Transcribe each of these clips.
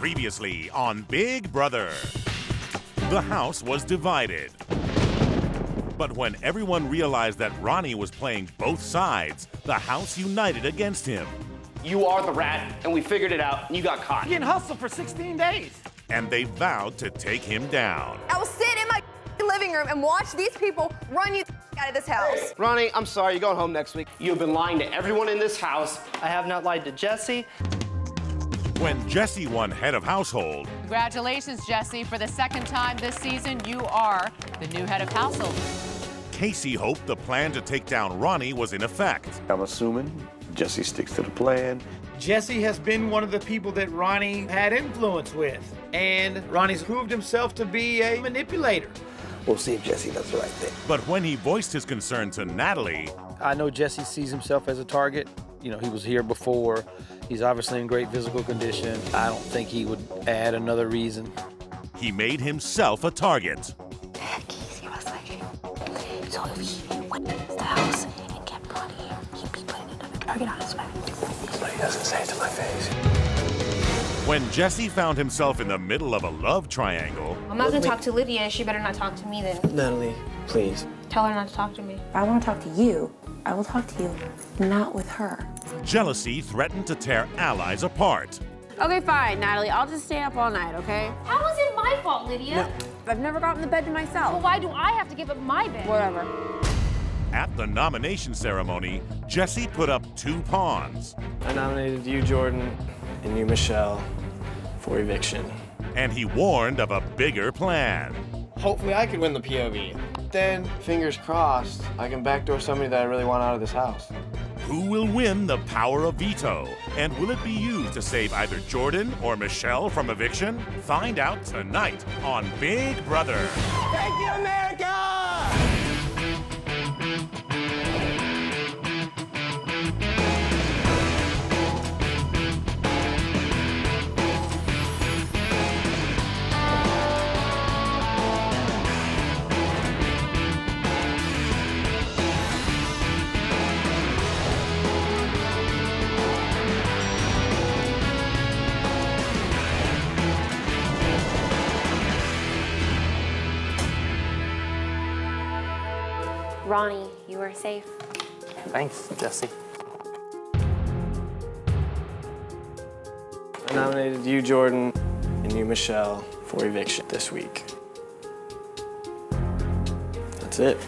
Previously on Big Brother. The house was divided. But when everyone realized that Ronnie was playing both sides, the house united against him. You are the rat, and we figured it out, and you got caught. Getting hustled for 16 days. And they vowed to take him down. I will sit in my living room and watch these people run you out of this house. Ronnie, I'm sorry, you're going home next week. You've been lying to everyone in this house. I have not lied to Jesse. When Jesse won head of household, Congratulations, Jesse. For the second time this season, you are the new head of household. Casey hoped the plan to take down Ronnie was in effect. I'm assuming Jesse sticks to the plan. Jesse has been one of the people that Ronnie had influence with. And Ronnie's proved himself to be a manipulator. We'll see if Jesse does the right thing. But when he voiced his concern to Natalie, I know Jesse sees himself as a target. You know, he was here before. He's obviously in great physical condition. I don't think he would add another reason. he made himself a target. Casey was like, so if he went to the house and kept Ronnie here, he'd be putting another target on his back. But he doesn't say it to my face. When Jesse found himself in the middle of a love triangle, I'm not gonna talk to Lydia, she better not talk to me then. Natalie, please. Tell her not to talk to me. If I want to talk to you, I will talk to you, not with her. jealousy threatened to tear allies apart. Okay, fine, Natalie. I'll just stay up all night, okay? How is it my fault, Lydia? No. I've never gotten the bed to myself. Well, why do I have to give up my bed? Whatever. At the nomination ceremony, Jesse put up 2 pawns. I nominated you, Jordan, and you, Michelle, for eviction. And he warned of a bigger plan. Hopefully I could win the POV. Then, fingers crossed, I can backdoor somebody that I really want out of this house. Who will win the power of veto? And will it be used to save either Jordan or Michelle from eviction? Find out tonight on Big Brother. Thank you, America! Ronnie, you are safe. Thanks, Jesse. I nominated you, Jordan, and you, Michelle, for eviction this week. That's it.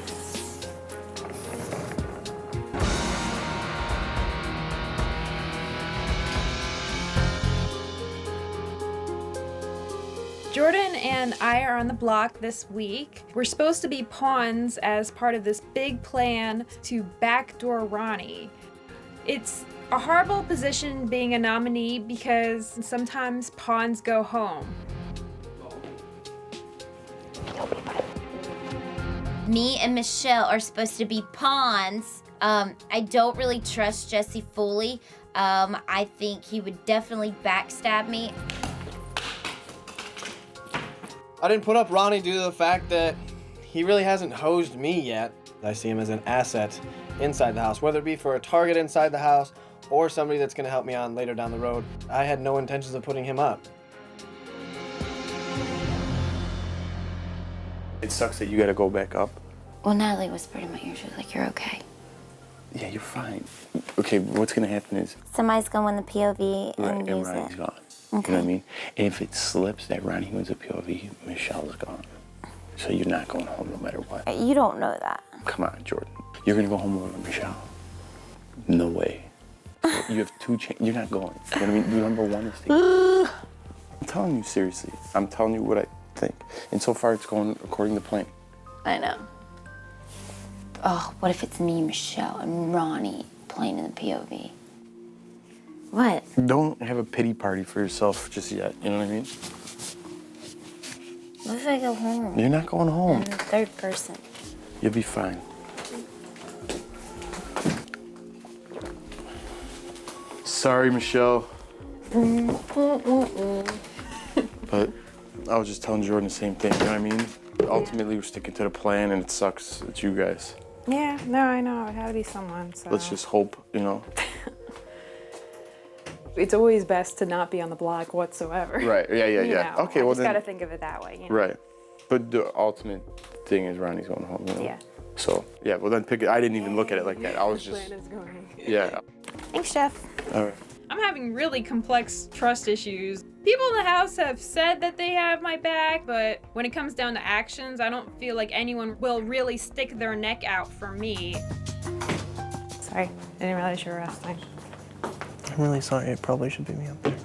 Jordan and I are on the block this week. We're supposed to be pawns as part of this big plan to backdoor Ronnie. It's a horrible position being a nominee because sometimes pawns go home. Me and Michelle are supposed to be pawns. I don't really trust Jesse fully. I think he would definitely backstab me. I didn't put up Ronnie due to the fact that he really hasn't hosed me yet. I see him as an asset inside the house, whether it be for a target inside the house or somebody that's gonna help me on later down the road. I had no intentions of putting him up. It sucks that you gotta go back up. Well, Natalie whispered in my ear, she was like, you're okay. Yeah, you're fine. Okay, what's gonna happen is... Somebody's gonna win the POV and and use Ronnie's it. gone. Okay. You know what I mean? And if it slips that Ronnie wins a POV, Michelle's gone. So you're not going home no matter what. You don't know that. Come on, Jordan. You're gonna go home with Michelle? No way. So you have 2 chances. You're not going. You know what I mean? Number 1 is to... I'm telling you seriously. I'm telling you what I think. And so far, it's going according to plan. I know. Oh, what if it's me, Michelle, and Ronnie playing in the POV? What? Don't have a pity party for yourself just yet. You know what I mean? What if I go home? You're not going home. I'm the 3rd person. You'll be fine. Sorry, Michelle. But I was just telling Jordan the same thing, you know what I mean? Ultimately, we're sticking to the plan, and it sucks. It's you guys. Yeah, no, I know. It had to be someone, so. Let's just hope, you know. It's always best to not be on the block whatsoever. Right. Yeah. You know, Okay. I Well just then. gotta think of it that way. You know? Right. But the ultimate thing is Ronnie's going home. You know? Yeah. So yeah. Well then pick it. I didn't even look at it like that. I was just. Plan is going. Yeah. Thanks, Chef. All right. I'm having really complex trust issues. People in the house have said that they have my back, but when it comes down to actions, I don't feel like anyone will really stick their neck out for me. Sorry, I didn't realize you were wrestling. I'm really sorry. It probably should be me up there.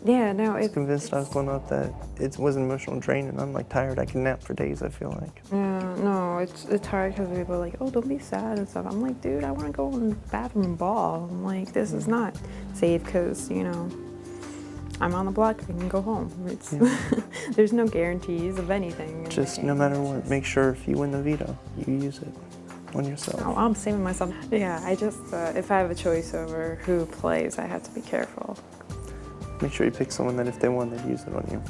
Yeah, no, I was convinced I was going up that it was an emotional drain, and I'm like tired. I can nap for days, I feel like. Yeah, no, it's hard because people are like, oh, don't be sad and stuff. I'm like, dude, I want to go in the bathroom and bawl. I'm like, this is not safe because, you know, I'm on the block. I can go home. It's there's no guarantees of anything. Just no matter what, make sure if you win the veto, you use it on yourself. Oh, I'm saving myself. Yeah, I just, if I have a choice over who plays, I have to be careful. Make sure you pick someone that if they won, they'd use it on you.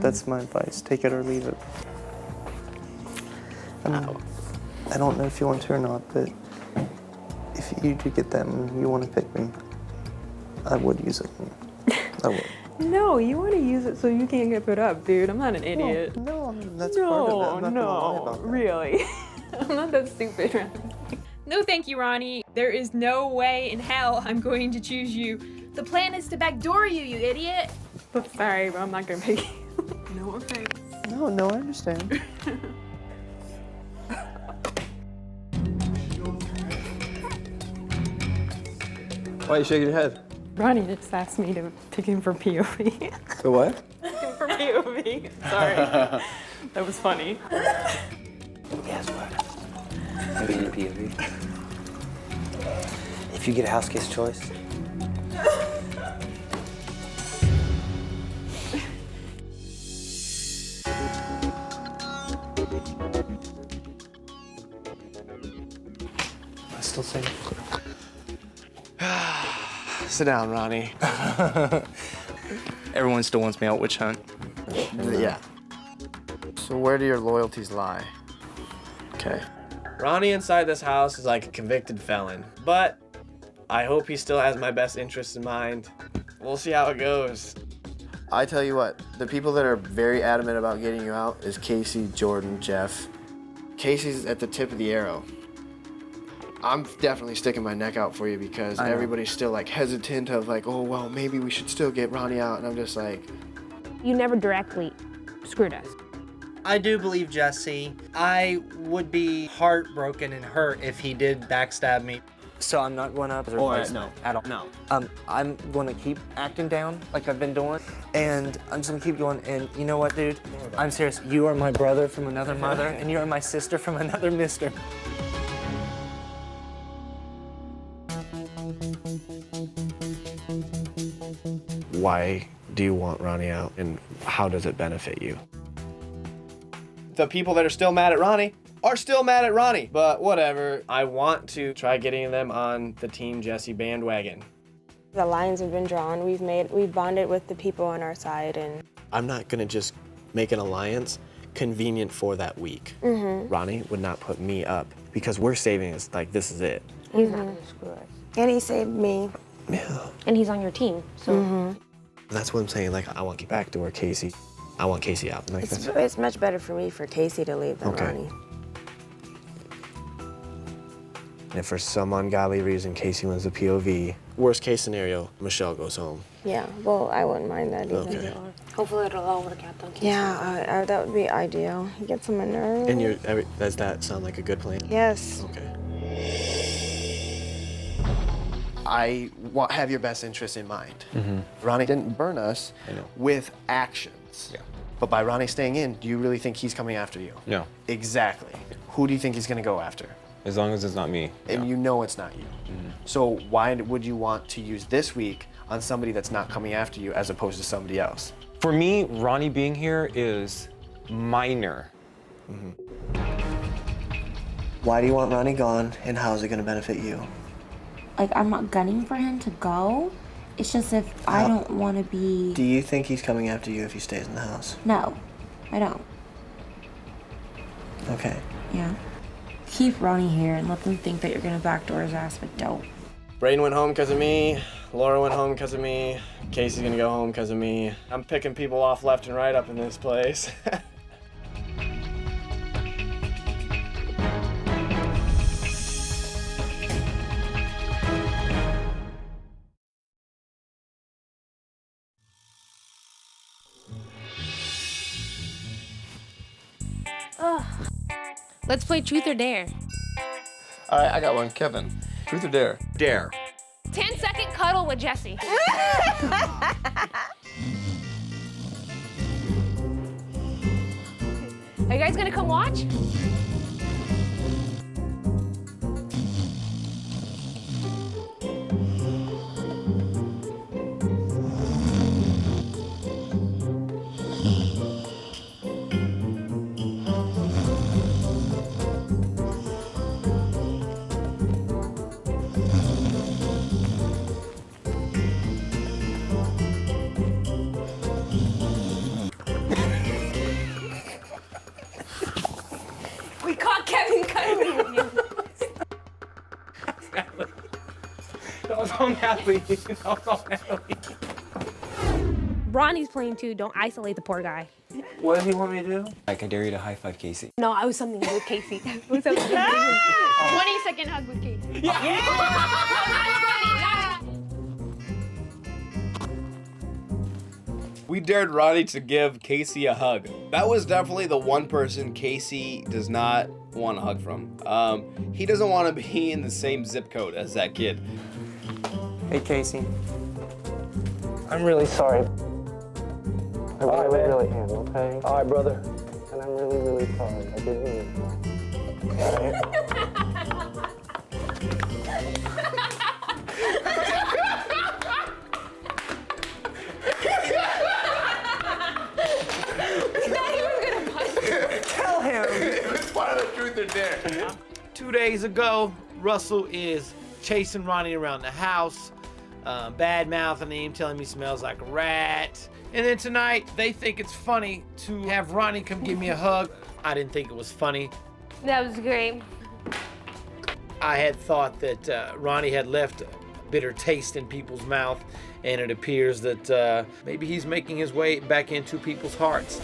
That's my advice. Take it or leave it. I don't know if you want to or not, but if you do get them and you want to pick me, I would use it. I would. No, you want to use it so you can't get put up, dude. I'm not an idiot. No, I mean, that's part of it. I'm not gonna lie about that. Really. I'm not that stupid. No thank you, Ronnie. There is no way in hell I'm going to choose you. The plan is to backdoor you, you idiot. Sorry, but I'm not gonna pick you. No offense. No, I understand. Why are you shaking your head? Ronnie just asked me to pick him for POV. For what? Pick him for POV. Sorry. That was funny. Guess what? Maybe in POV. If you get a house kiss choice. I still say. Sit down, Ronnie. Everyone still wants me out witch hunt. Yeah. So where do your loyalties lie? Okay. Ronnie inside this house is like a convicted felon, but I hope he still has my best interests in mind. We'll see how it goes. I tell you what, the people that are very adamant about getting you out is Casey, Jordan, Jeff. Casey's at the tip of the arrow. I'm definitely sticking my neck out for you because everybody's still like hesitant of like, oh, well, maybe we should still get Ronnie out. And I'm just like, You never directly screwed us. I do believe Jesse. I would be heartbroken and hurt if he did backstab me. So I'm not going up? No, at all. No. I'm going to keep acting down like I've been doing, and I'm just going to keep going. And you know what, dude? I'm serious. You are my brother from another mother, and you are my sister from another mister. Why do you want Ronnie out, and how does it benefit you? The people that are still mad at Ronnie are still mad at Ronnie, but whatever. I want to try getting them on the Team Jesse bandwagon. The lines have been drawn. We've bonded with the people on our side, and I'm not gonna just make an alliance convenient for that week. Ronnie would not put me up because we're saving us. Like, this is it. he's not gonna screw us. And he saved me. Yeah. And he's on your team, so. That's what I'm saying. Like, I want to backdoor Casey. I want Casey out. Like, It's much better for me for Casey to leave than Ronnie. And if for some ungodly reason Casey wins the POV, worst case scenario, Michelle goes home. Yeah, well, I wouldn't mind that either. Okay. Hopefully it'll all work out, though. Yeah, that would be ideal. Get some nerve. And does that sound like a good plan? Yes. Okay. I have your best interest in mind. Ronnie didn't burn us with actions. Yeah. But by Ronnie staying in, do you really think he's coming after you? No. Exactly. Who do you think he's going to go after? As long as it's not me. And you know it's not you. So why would you want to use this week on somebody that's not coming after you as opposed to somebody else? For me, Ronnie being here is minor. why do you want Ronnie gone, and how is it going to benefit you? Like, I'm not gunning for him to go. It's just if I don't want to be... Do you think he's coming after you if he stays in the house? No, I don't. Okay. Yeah. Keep Ronnie here and let them think that you're going to backdoor his ass, but don't. Braden went home because of me. Laura went home because of me. Casey's gonna go home because of me. I'm picking people off left and right up in this place. Let's play Truth or Dare. All right, I got one. Kevin, truth or dare? Dare. 10-second cuddle with Jesse. Are you guys gonna come watch? We caught Kevin cuddling with you. That was on Natalie. That was on Natalie. Ronnie's playing too. Don't isolate the poor guy. What does he want me to do? Like, I dare you to high five Casey. No, I was something with Casey. 20-second hug with Casey. We dared Ronnie to give Casey a hug. That was definitely the one person Casey does not want a hug from. He doesn't want to be in the same zip code as that kid. Hey, Casey. I'm really sorry. I really am, okay? All right, brother. And I'm really, really sorry. I didn't mean it. All right? Tell him. It's part of the truth or dare. 2 days ago, Russell is chasing Ronnie around the house, bad-mouthing him, telling me he smells like a rat. And then tonight, they think it's funny to have Ronnie come give me a hug. I didn't think it was funny. That was great. I had thought that Ronnie had left a bitter taste in people's mouth, and it appears that maybe he's making his way back into people's hearts.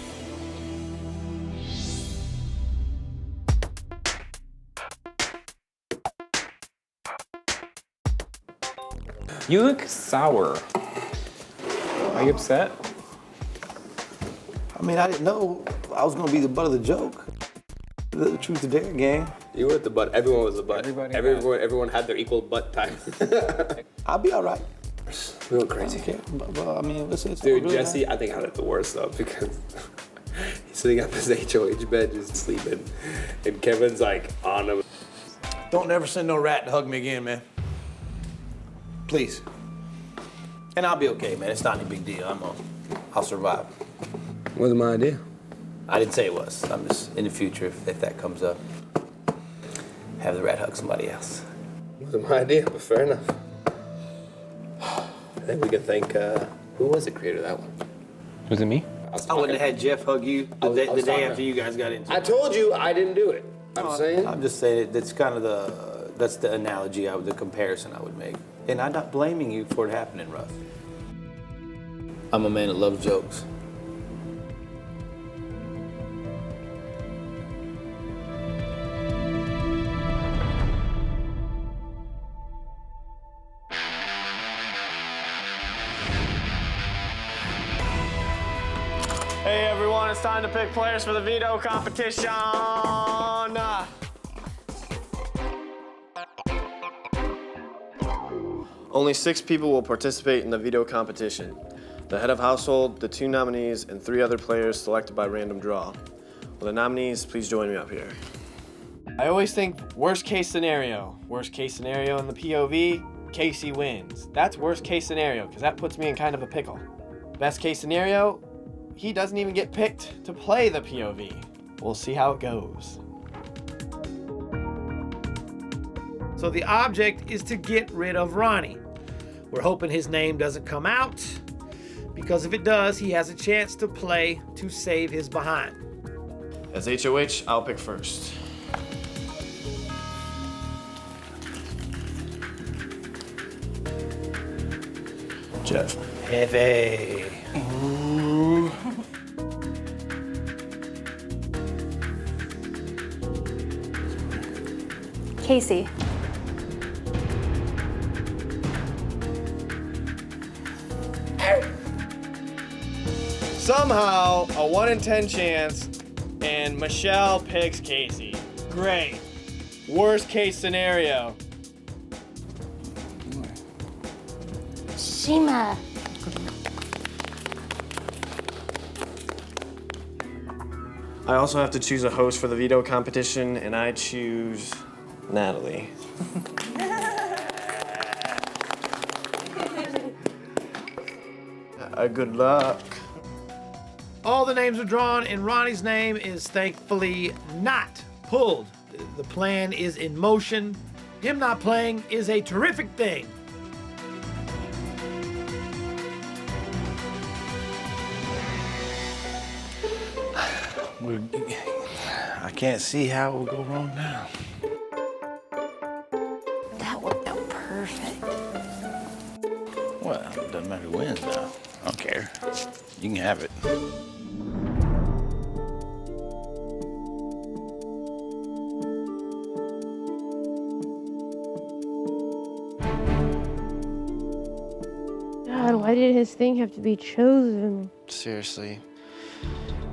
You look sour. Are you upset? I mean, I didn't know I was gonna be the butt of the joke. The truth or dare game. You were the butt. Everyone was the butt. Everyone had their equal butt time. I'll be all right. Real crazy. Okay, but I mean, it's Dude, really Jesse, I think I had it the worst though because he's sitting up his HOH bed just sleeping, and Kevin's like on him. Don't never send no rat to hug me again, man. Please. And I'll be okay, man. It's not any big deal. I'll survive. Wasn't my idea. I didn't say it was. I'm just in the future if that comes up, have the rat hug somebody else. Wasn't my idea, but fair enough. I think we could thank who was the creator of that one? Was it me? I wouldn't have had Jeff hug you the day after you guys got into it. I told you I didn't do it. I'm just saying that's kind of that's the analogy, the comparison I would make. And I'm not blaming you for it happening, Russ. I'm a man that loves jokes. Hey everyone, it's time to pick players for the veto competition. Only 6 people will participate in the veto competition. The head of household, the 2 nominees, and 3 other players selected by random draw. Will the nominees please join me up here? I always think worst case scenario. Worst case scenario in the POV, Casey wins. That's worst case scenario, because that puts me in kind of a pickle. Best case scenario, he doesn't even get picked to play the POV. We'll see how it goes. So the object is to get rid of Ronnie. We're hoping his name doesn't come out, because if it does, he has a chance to play to save his behind. As HOH, I'll pick first. Jeff. Heavy. Ooh. Casey. Somehow, a 1 in 10 chance, and Michelle picks Casey. Great. Worst case scenario. Shima. I also have to choose a host for the veto competition, and I choose Natalie. Good luck. All the names are drawn, and Ronnie's name is thankfully not pulled. The plan is in motion. Him not playing is a terrific thing. I can't see how it will go wrong now. That worked out perfect. Well, it doesn't matter who wins now. I don't care. You can have it. God, why did his thing have to be chosen? Seriously.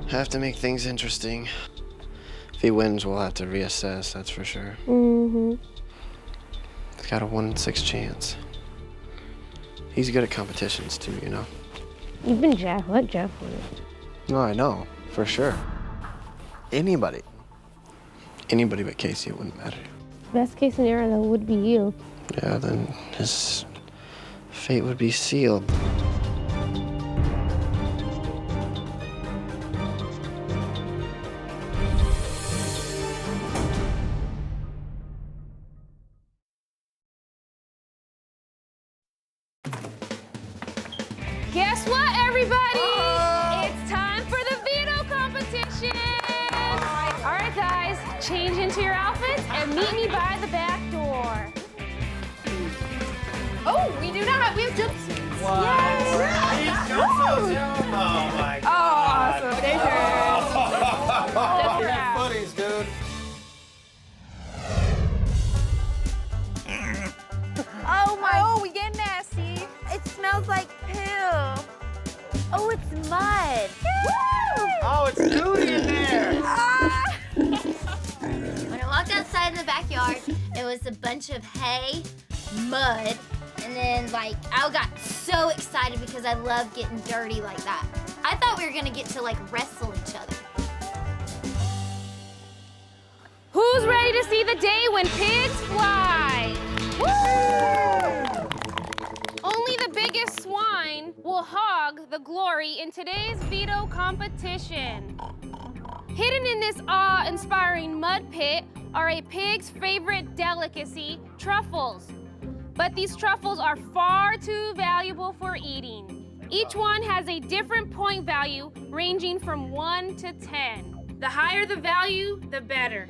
Have to make things interesting. If he wins, we'll have to reassess, that's for sure. Mm-hmm. He's got a 1 in 6 chance. He's good at competitions too, you know. Even Jeff, let Jeff win. No, I know, for sure. Anybody but Casey, it wouldn't matter. Best case scenario though would be you. Yeah, then his fate would be sealed. Guess what, everybody? It's time for the veto competition. All right, guys, change into your outfits and meet me by the back door. Oh, we do not. We have jumpsuits. What? Yes. Oh my Oh, God. awesome. Stay tuned. That's footies, dude. Oh my. Oh, we get nasty. It smells like poo. Oh, it's mud. Oh, it's Judy in there. When I walked outside in the backyard, it was a bunch of hay, mud, and then like I got so excited because I love getting dirty like that. I thought we were gonna get to like wrestle each other. Who's ready to see the day when pigs fly? Woo! Only the biggest swine will hog the glory in today's veto competition. Hidden in this awe-inspiring mud pit are a pig's favorite delicacy, truffles. But these truffles are far too valuable for eating. Each one has a different point value ranging from 1 to 10. The higher the value, the better.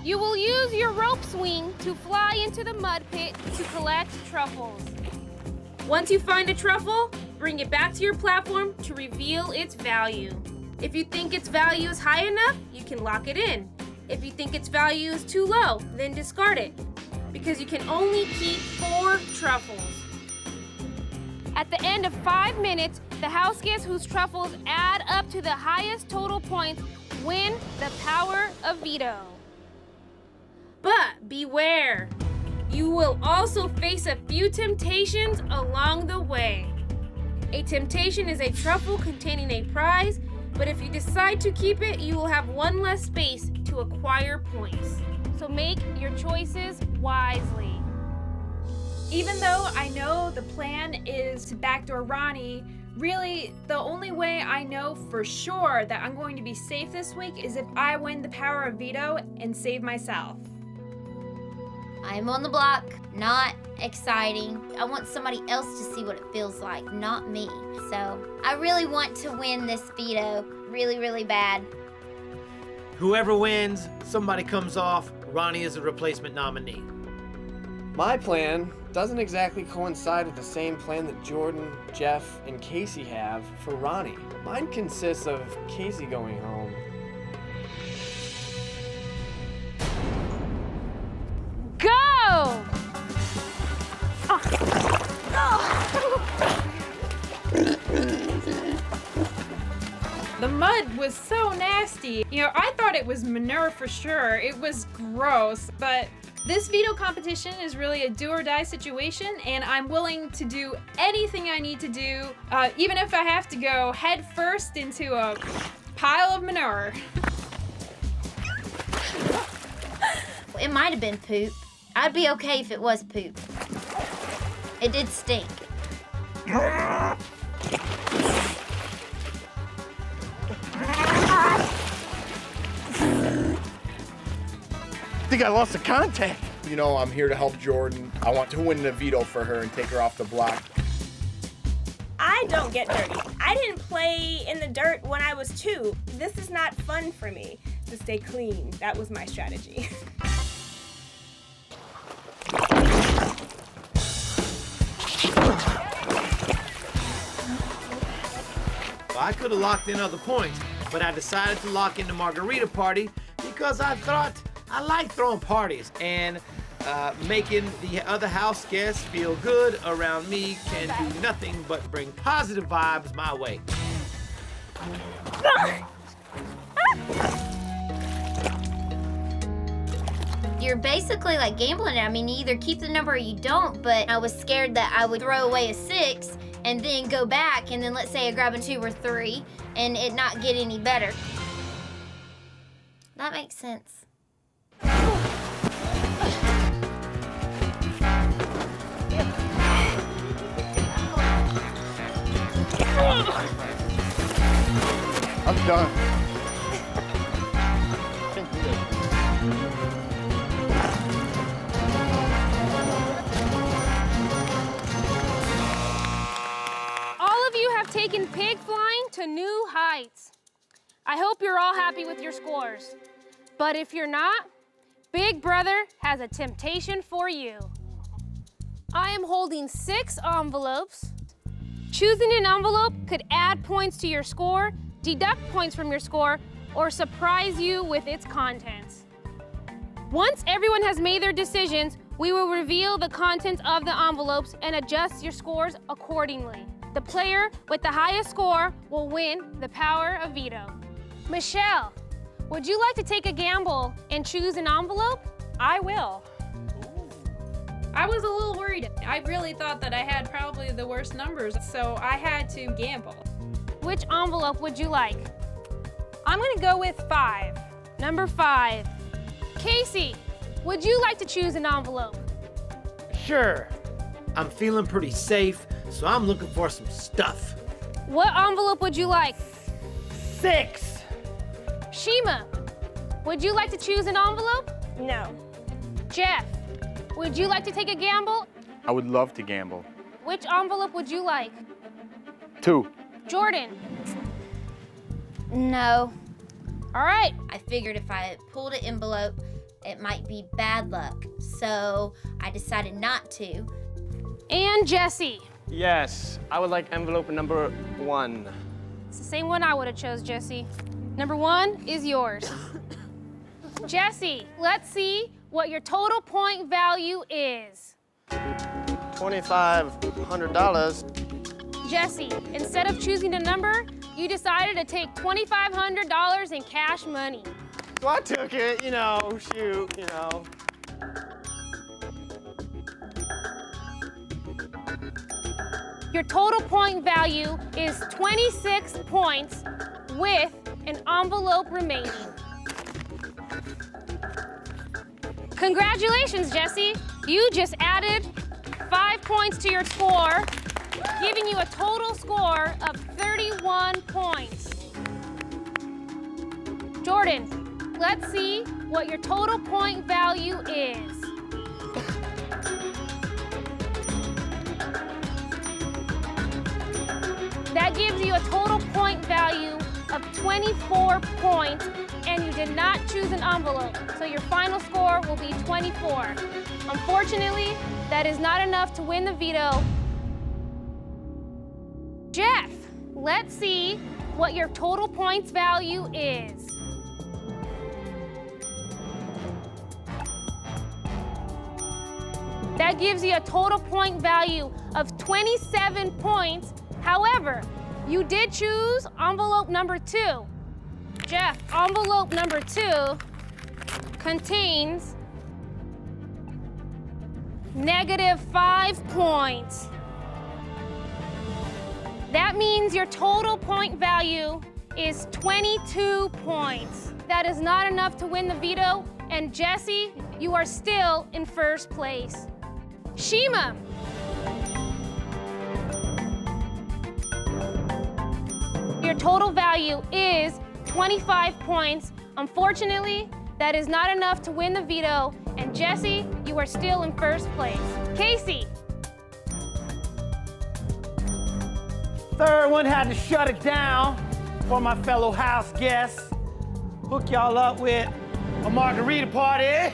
You will use your rope swing to fly into the mud pit to collect truffles. Once you find a truffle, bring it back to your platform to reveal its value. If you think its value is high enough, you can lock it in. If you think its value is too low, then discard it, because you can only keep 4 truffles. At the end of 5 minutes, the house guests whose truffles add up to the highest total points win the power of veto. But beware, you will also face a few temptations along the way. A temptation is a truffle containing a prize, but if you decide to keep it, you will have 1 less space to acquire points. So make your choices wisely. Even though I know the plan is to backdoor Ronnie, really the only way I know for sure that I'm going to be safe this week is if I win the power of veto and save myself. I'm on the block, not exciting. I want somebody else to see what it feels like, not me. So I really want to win this veto really, really bad. Whoever wins, somebody comes off. Ronnie is a replacement nominee. My plan doesn't exactly coincide with the same plan that Jordan, Jeff, and Casey have for Ronnie. Mine consists of Casey going home. Go! The mud was so nasty. You know, I thought it was manure for sure. It was gross, but this veto competition is really a do or die situation, and I'm willing to do anything I need to do, even if I have to go head first into a pile of manure. It might have been poop. I'd be okay if it was poop. It did stink. I think I lost the contact. You know, I'm here to help Jordan. I want to win the veto for her and take her off the block. I don't get dirty. I didn't play in the dirt when I was 2. This is not fun for me to stay clean. That was my strategy. Well, I could have locked in other points, but I decided to lock in the margarita party because I thought I like throwing parties, and making the other house guests feel good around me can do nothing but bring positive vibes my way. You're basically like gambling. I mean, you either keep the number or you don't, but I was scared that I would throw away a 6 and then go back, and then let's say I grab a 2 or 3 and it not get any better. That makes sense. I'm done. All of you have taken pig flying to new heights. I hope you're all happy with your scores. But if you're not, Big Brother has a temptation for you. I am holding 6 envelopes. Choosing an envelope could add points to your score, deduct points from your score, or surprise you with its contents. Once everyone has made their decisions, we will reveal the contents of the envelopes and adjust your scores accordingly. The player with the highest score will win the power of veto. Michelle, would you like to take a gamble and choose an envelope? I will. I was a little worried. I really thought that I had probably the worst numbers, so I had to gamble. Which envelope would you like? I'm gonna go with 5. Number 5. Casey, would you like to choose an envelope? Sure. I'm feeling pretty safe, so I'm looking for some stuff. What envelope would you like? 6. Shima, would you like to choose an envelope? No. Jeff, would you like to take a gamble? I would love to gamble. Which envelope would you like? 2. Jordan. No. All right. I figured if I pulled an envelope, it might be bad luck. So I decided not to. And Jesse. Yes, I would like envelope number 1. It's the same one I would have chose, Jesse. Number 1 is yours. Jesse, let's see what your total point value is. $2,500. Jesse, instead of choosing a number, you decided to take $2,500 in cash money. So I took it, you know, shoot, you know. Your total point value is 26 points with an envelope remaining. Congratulations, Jesse. You just added 5 points to your score, giving you a total score of 31 points. Jordan, let's see what your total point value is. That gives you a total point value of 24 points and you did not choose an envelope, so your final score will be 24. Unfortunately, that is not enough to win the veto. Jeff, let's see what your total points value is. That gives you a total point value of 27 points. However, you did choose envelope number 2. Jeff, envelope number 2 contains -5 points. That means your total point value is 22 points. That is not enough to win the veto, and Jesse, you are still in first place. Shima. Your total value is 25 points. Unfortunately, that is not enough to win the veto, and Jesse, you are still in first place. Casey. Third one had to shut it down for my fellow house guests. Hook y'all up with a margarita party.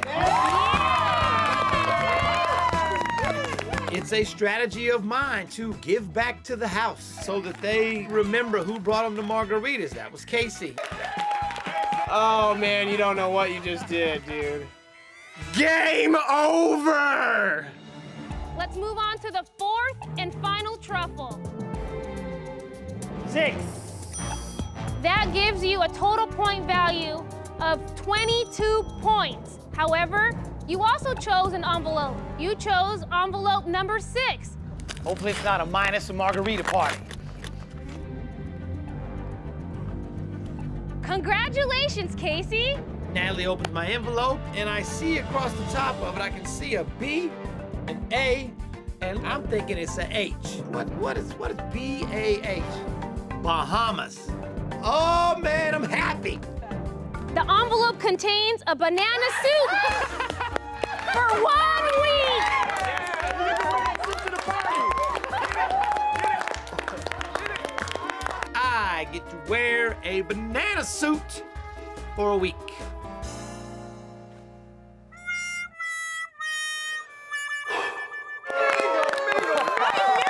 It's a strategy of mine to give back to the house so that they remember who brought them the margaritas. That was Casey. Oh man, you don't know what you just did, dude. Game over! Let's move on to the fourth and final truffle. 6. That gives you a total point value of 22 points. However, you also chose an envelope. You chose envelope number 6. Hopefully it's not a minus a margarita party. Congratulations, Casey. Natalie opens my envelope, and I see across the top of it, I can see a B, an A, and I'm thinking it's a H. What is B-A-H? Bahamas. Oh man, I'm happy. The envelope contains a banana suit for 1 week. I get to wear a banana suit for a week.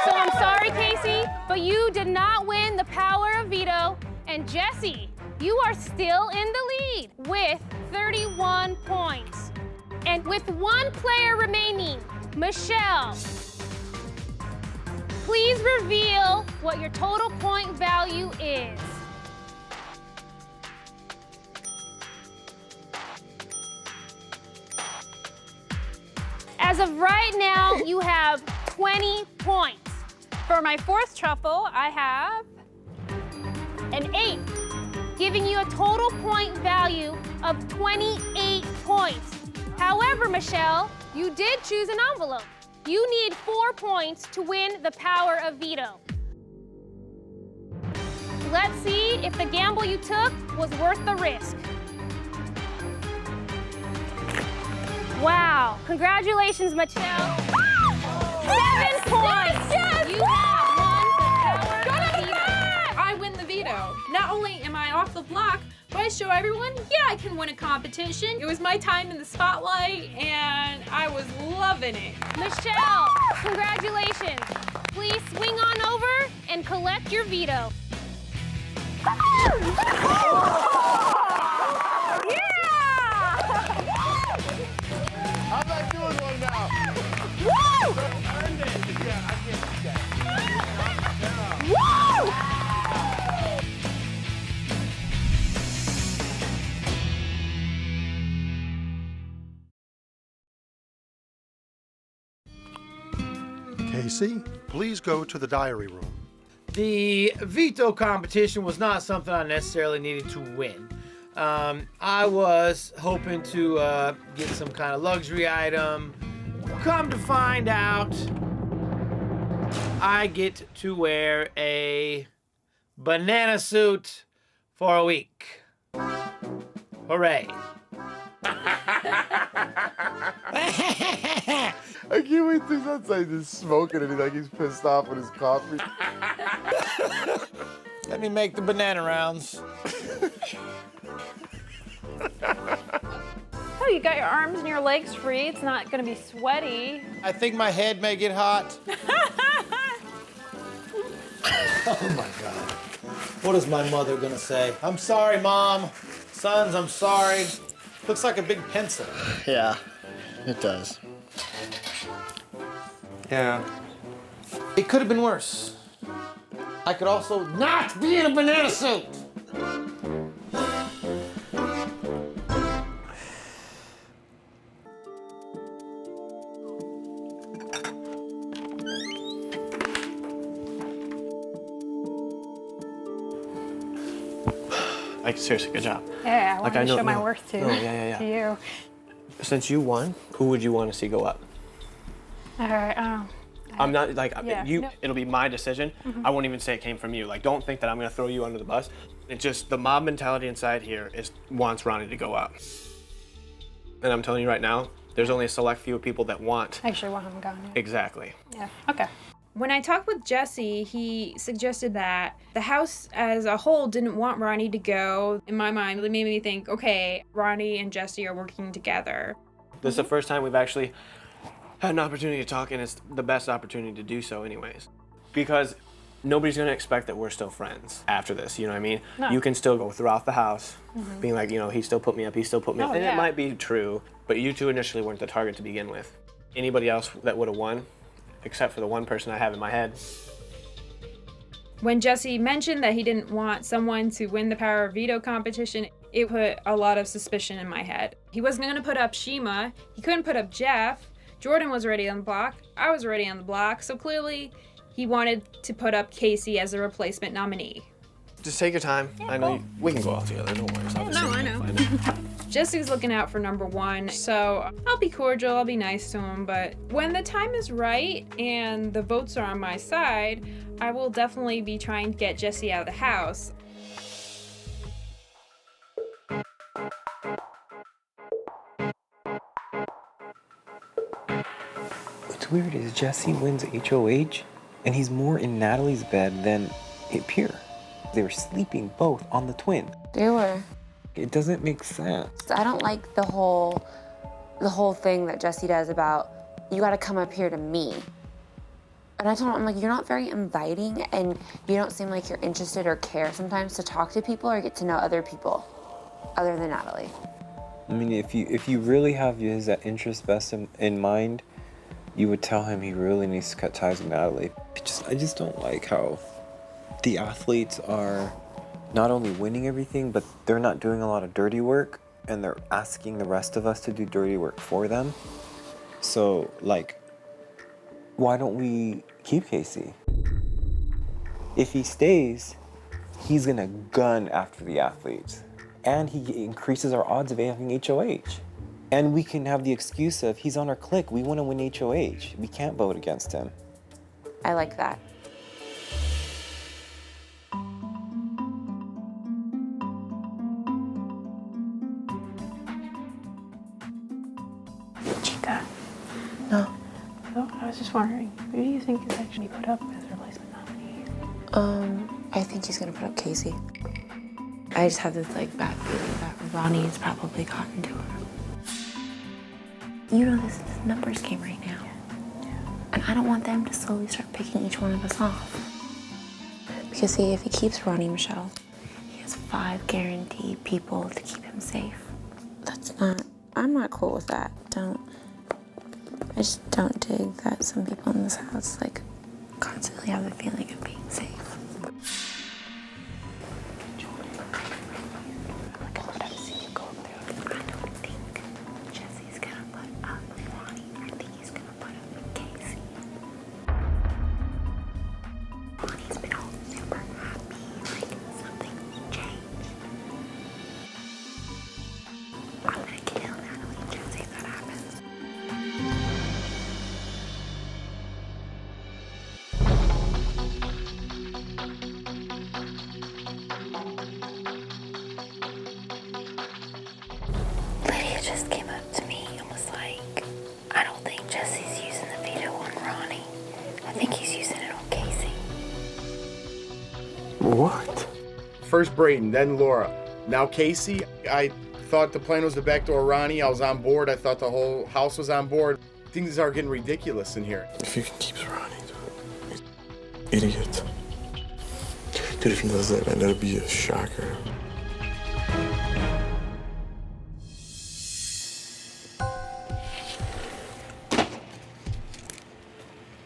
So I'm sorry, Casey, but you did not win the power of veto. And Jesse, you are still in the lead with 31 points. And with 1 player remaining, Michelle, please reveal what your total point value is. As of right now, you have 20 points. For my fourth truffle, I have an 8, giving you a total point value of 28 points. However, Michelle, you did choose an envelope. You need 4 points to win the power of veto. Let's see if the gamble you took was worth the risk. Wow, congratulations, Michelle. 7 points. Yes! You have won the power of veto. I win the veto. Not only am I off the block, but I show everyone, yeah, I can win a competition. It was my time in the spotlight, and I was loving it. Michelle, congratulations. Please swing on over and collect your veto. I'm not doing one now. Woo! Woo! Casey, please go to the diary room. The veto competition was not something I necessarily needed to win. I was hoping to get some kind of luxury item. Come to find out, I get to wear a banana suit for a week. Hooray. I can't wait till he's outside just smoking and he's pissed off with his coffee. Let me make the banana rounds. Oh, you got your arms and your legs free. It's not gonna be sweaty. I think my head may get hot. Oh my God. What is my mother gonna say? I'm sorry, Mom. Sons, I'm sorry. Looks like a big pencil. Yeah, it does. Yeah. It could have been worse. I could also not be in a banana suit. Like, seriously, good job. Yeah, I want to show my no. worth to, No, yeah. to you. Since you won, who would you want to see go up? All right, I'm not, like, Yeah, you. no. It'll be my decision. Mhm. I won't even say it came from you. Like, don't think that I'm going to throw you under the bus. It's just the mob mentality inside here wants Ronnie to go up. And I'm telling you right now, there's only a select few people that want. Actually, want him gone. Exactly. Yeah, okay. When I talked with Jesse, he suggested that the house as a whole didn't want Ronnie to go. In my mind, it made me think, okay, Ronnie and Jesse are working together. This is the first time we've actually had an opportunity to talk, and it's the best opportunity to do so anyways. Because nobody's gonna expect that we're still friends after this, you know what I mean? No. You can still go throughout the house, Mhm. being like, you know, he still put me up, he still put me up. Oh, And yeah. it might be true, but you two initially weren't the target to begin with. Anybody else that would have won, except for the one person I have in my head. When Jesse mentioned that he didn't want someone to win the power of veto competition, it put a lot of suspicion in my head. He wasn't gonna put up Shima, he couldn't put up Jeff, Jordan was already on the block, I was already on the block, so clearly he wanted to put up Casey as a replacement nominee. Just take your time. I know we can go all together, no worries. No, I know. Jesse's looking out for number one, so I'll be cordial, I'll be nice to him, but when the time is right and the votes are on my side, I will definitely be trying to get Jesse out of the house. What's weird is Jesse wins HOH, and he's more in Natalie's bed than Pierre. They were sleeping both on the twin. They were. It doesn't make sense. I don't like the whole thing that Jesse does about, you gotta come up here to me. And I told him, I'm like, you're not very inviting, and you don't seem like you're interested or care sometimes to talk to people or get to know other people, other than Natalie. I mean, if you really have his interest best in mind, you would tell him he really needs to cut ties with Natalie. I just don't like how the athletes are not only winning everything, but they're not doing a lot of dirty work, and they're asking the rest of us to do dirty work for them. So, like, why don't we keep Casey? If he stays, he's gonna gun after the athletes, and he increases our odds of having HOH. And we can have the excuse of, he's on our clique, we wanna win HOH. We can't vote against him. I like that. Chica. No. So, I was just wondering, who do you think is actually put up as a replacement nominee? I think he's gonna put up Casey. I just have this like bad feeling that Ronnie has probably gotten to her. You know this is a numbers game right now. And I don't want them to slowly start picking each one of us off. Because see, if he keeps Ronnie and Michelle, he has 5 guaranteed people to keep him safe. I'm not cool with that. I just don't dig that some people in this house like constantly have the feeling of being safe. Lydia just came up to me and was like, I don't think Jesse's using the veto on Ronnie. I think he's using it on Casey. What? First Brayden, then Laura. Now Casey, I thought the plan was to backdoor Ronnie. I was on board. I thought the whole house was on board. Things are getting ridiculous in here. If he keeps Ronnie, dude, he's an idiot. Dude, if he does that, man, that'd be a shocker.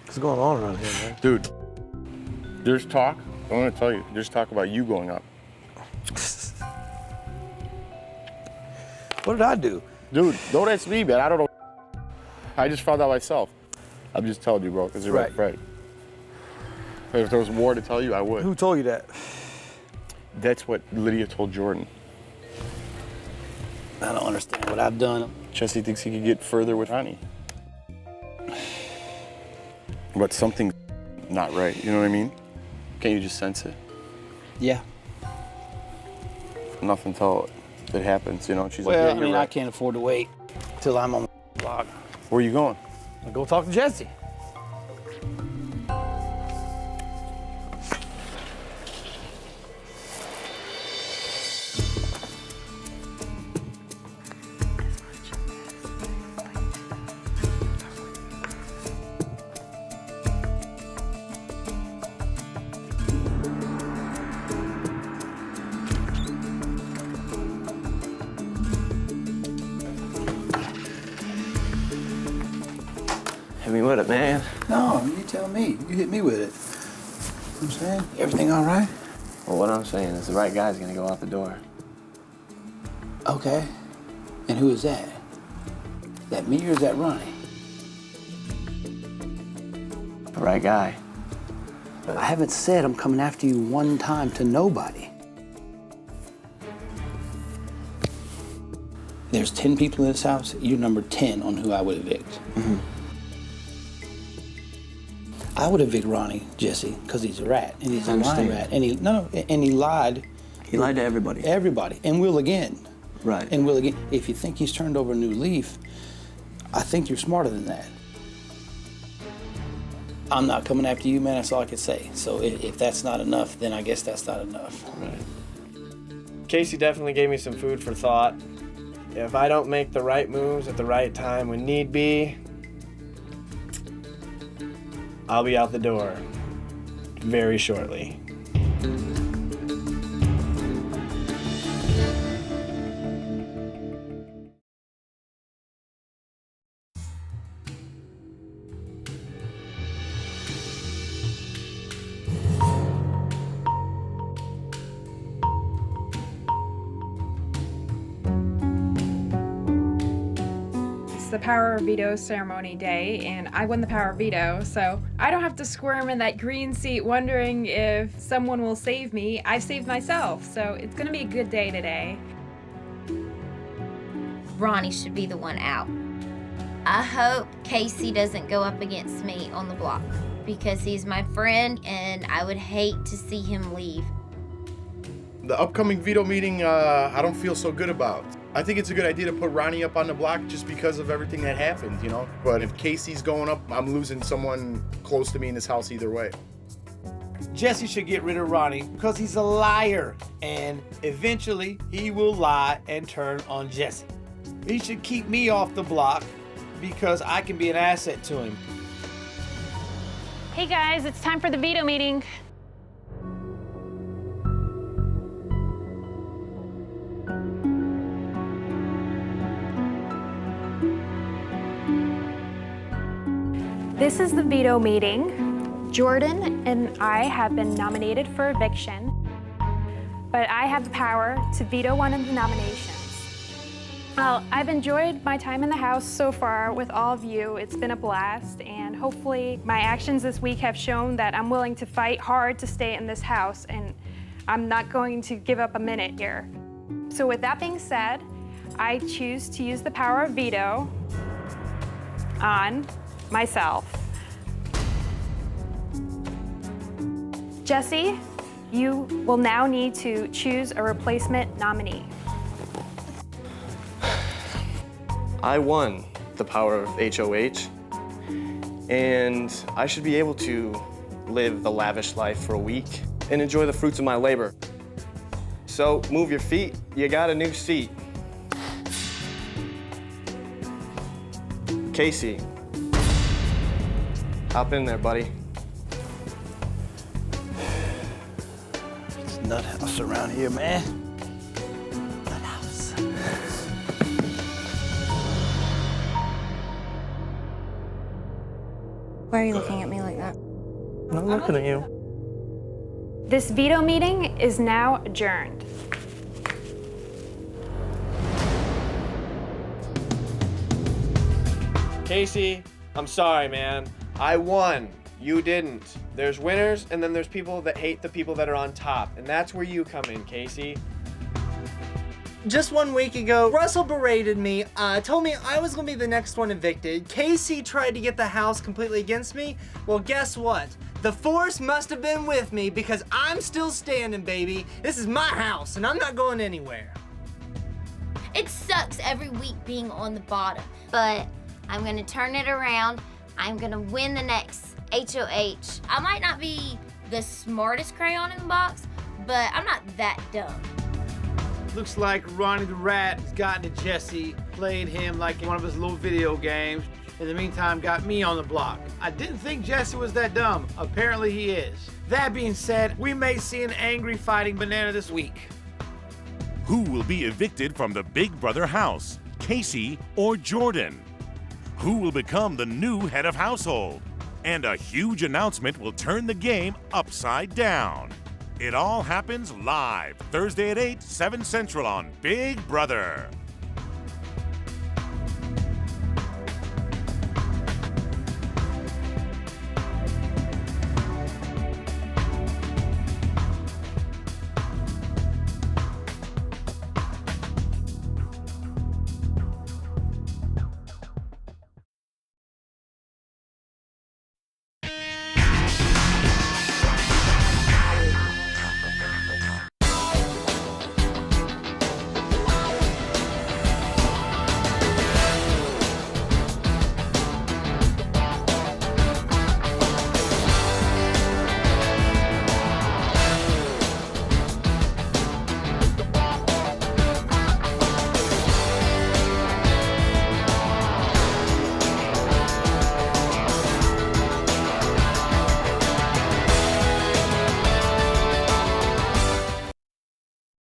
What's going on around here, man? Dude, there's talk. I want to tell you, there's talk about you going up. What did I do? Dude, don't ask me, man. I don't know. I just found out myself. I'm just telling you, bro, because you're my friend. If there was more to tell you, I would. Who told you that? That's what Lydia told Jordan. I don't understand what I've done. Jesse thinks he could get further with Ronnie. But something's not right, you know what I mean? Can't you just sense it? Yeah. Nothing till it happens, you know? She's Well, like, I mean, I can't afford to wait till I'm on the block. Where are you going? I'll go talk to Jesse. Hit me with it, man. No, you tell me. You hit me with it. You know what I'm saying? Everything all right? Well, what I'm saying is the right guy's gonna go out the door. Okay. And who is that? Is that me or is that Ronnie? The right guy. I haven't said I'm coming after you one time to nobody. There's 10 people in this house. You're number 10 on who I would evict. Mm-hmm. I would evict Ronnie, Jesse, because he's a rat, and he's a lying understand. rat, and he lied. He lied to everybody. Everybody, and will again. Right. And will again. If you think he's turned over a new leaf, I think you're smarter than that. I'm not coming after you, man. That's all I can say. So if that's not enough, then I guess that's not enough. Right. Casey definitely gave me some food for thought. If I don't make the right moves at the right time when need be, I'll be out the door very shortly. The Power of Veto ceremony day, and I won the Power of Veto, so I don't have to squirm in that green seat wondering if someone will save me. I've saved myself, so it's gonna be a good day today. Ronnie should be the one out. I hope Casey doesn't go up against me on the block because he's my friend and I would hate to see him leave. The upcoming veto meeting, I don't feel so good about. I think it's a good idea to put Ronnie up on the block just because of everything that happened, you know? But if Casey's going up, I'm losing someone close to me in this house either way. Jesse should get rid of Ronnie because he's a liar, and eventually he will lie and turn on Jesse. He should keep me off the block because I can be an asset to him. Hey guys, it's time for the veto meeting. This is the veto meeting. Jordan and I have been nominated for eviction, but I have the power to veto one of the nominations. Well, I've enjoyed my time in the house so far with all of you. It's been a blast, and hopefully my actions this week have shown that I'm willing to fight hard to stay in this house, and I'm not going to give up a minute here. So with that being said, I choose to use the power of veto on myself. Jesse, you will now need to choose a replacement nominee. I won the power of HOH, and I should be able to live the lavish life for a week and enjoy the fruits of my labor. So move your feet, you got a new seat. Casey. Hop in there, buddy. It's nut house around here, man. Why are you looking at me like that? I'm not looking at you. This veto meeting is now adjourned. Casey, I'm sorry, man. I won. You didn't. There's winners, and then there's people that hate the people that are on top. And that's where you come in, Casey. Just 1 week ago, Russell berated me, told me I was gonna be the next one evicted. Casey tried to get the house completely against me. Well, guess what? The force must have been with me because I'm still standing, baby. This is my house, and I'm not going anywhere. It sucks every week being on the bottom, but I'm gonna turn it around. I'm gonna win the next HOH. I might not be the smartest crayon in the box, but I'm not that dumb. Looks like Ronnie the Rat has gotten to Jesse, played him like in one of his little video games. In the meantime, got me on the block. I didn't think Jesse was that dumb. Apparently he is. That being said, we may see an angry fighting banana this week. Who will be evicted from the Big Brother house, Casey or Jordan? Who will become the new head of household? And a huge announcement will turn the game upside down. It all happens live Thursday at 8, 7 Central on Big Brother.